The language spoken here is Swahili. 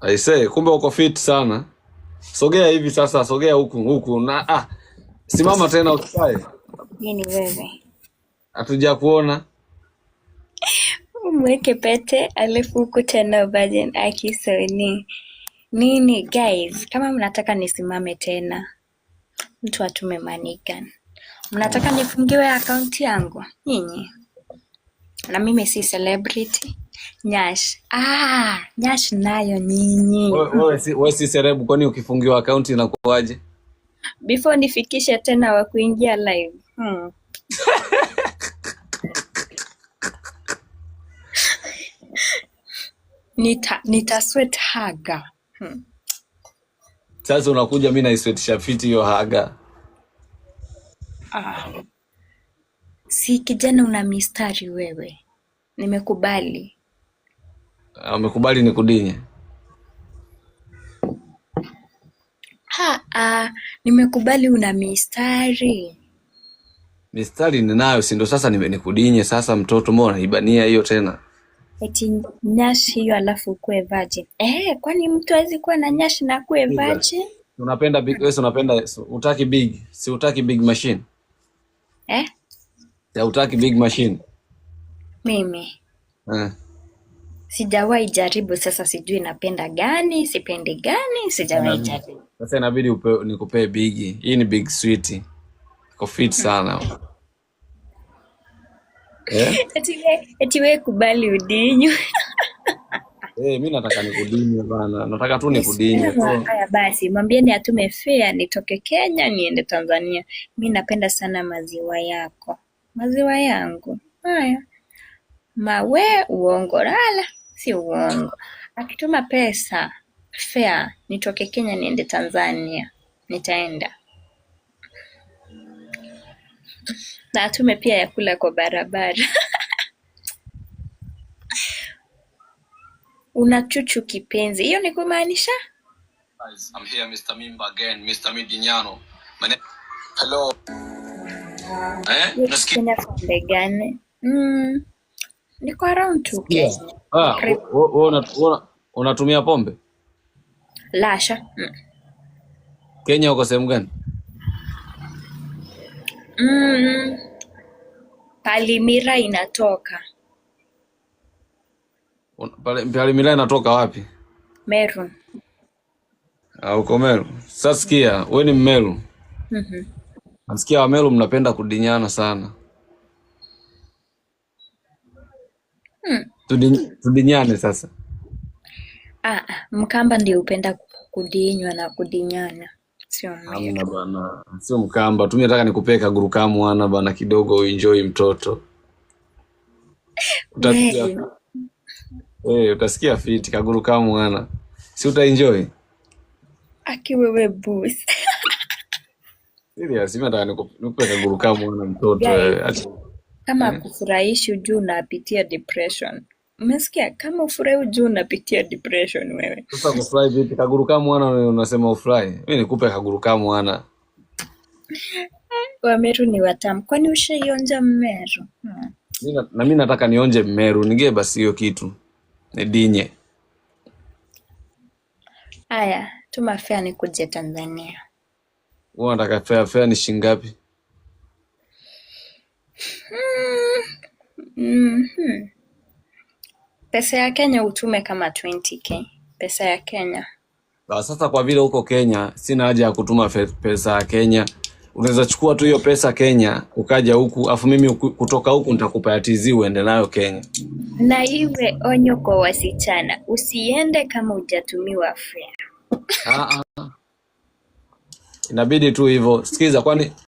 I say, kumbe uko fit sana. Sogea hivi sasa, sogea huku na simama tena usikae. Nini wewe? Hatuja kuona. Mweke pete alafu huku tena virgin akisoni. Nini guys, kama mnataka nisimame tena, mtu atume manigan. Mnataka nifungiwe akaunti yangu nyinyi? Na mimi si celebrity. Nyash. Nyash nayo nyinyi. Wewe si serebu, kwani ukifungiwa akaunti inakuwaje? Before nifikishe tena wa kuingia live. Nita sweat haga. Sasa unakuja mimi na iswetisha fiti hiyo haga. Si kijana una mistari wewe. Nimekubali. Umekubali nikudinye? Nimekubali una mistari. Mistari ninayo, si ndo sasa nikudinye sasa mtoto, mbona unaibania hiyo tena? Eti nyash hiyo alafu kuwe virgin. Kwani mtu hawezi kuwa na nyash na kuwe virgin? Unapenda big, wewe unapenda, utaki big, si utaki big machine? Ya utaki big machine? Mimi sijawahi jaribu, sasa sijui napenda gani, sipendi gani, sijawahi jaribu. Sasa inabidi nikupee big. Hii ni big sweet. Iko fit sana. Eti we kubali udinyo. Mimi nataka nikudinye bana. Nataka tu nikudinye. Haya basi, mwambieni atume fare nitoke Kenya niende Tanzania. Mimi napenda sana maziwa yako. Maziwa yangu. Haya. Mawe uongo lala, si uongo. Akituma pesa fare nitoke Kenya niende Tanzania, nitaenda. Na atume pia ya kula kwa barabara. Unachuchu kipenzi. Hiyo ni kumaanisha? I'm here, Mr. Mimba again, Mr. Midinyano. Hello. Nasikia pombe gani? Niko around 2K. Unatumia pombe? Lasha. Kenya uko sehemu gani? Palimira inatoka. Palimira inatoka wapi? Meru. Uko Meru. Sasa sikia, wewe ni Mmeru. Nasikia wa Meru mnapenda kudinyana sana. Tudinyane sasa. Mkamba ndio upenda kudinywa na kudinyana. Sio Meru. Hamna bana. Sio Mkamba. Tu nataka nikupee kagurukamu mwana bana kidogo uenjoy mtoto. Utasikia. Utasikia fit kagurukamu mwana. Si utaenjoy? Aki wewe boost. Serious, mimi nataka nikupe kagurukamu mwana mtoto. Kama kufurahishi juu unapitia depression. Umesikia? Kama ufurahi juu unapitia depression wewe. Sasa kufurahi vipi? Kagurukamu mwana unasema ufurahi. Mimi nikupe kagurukamu mwana. Wameru ni watamu. Kwani ushaionja Mmeru? Na mimi nataka nionje Mmeru. Nige basi hiyo kitu. Nidinye. Aya, tuma fare nikuje Tanzania. Wewe unataka fare ni shilingi ngapi? Pesa ya Kenya utume kama 20K. Pesa ya Kenya. Sasa kwa vile huko Kenya, sina haja ya kutuma pesa ya Kenya. Unaweza chukua tu hiyo pesa Kenya, ukaja huku, afu mimi kutoka huku nitakupa ya TZ uende nayo Kenya. Na iwe onyo kwa wasichana, usiende kama hujatumiwa fare. Inabidi tu hivyo. Sikiza, kwani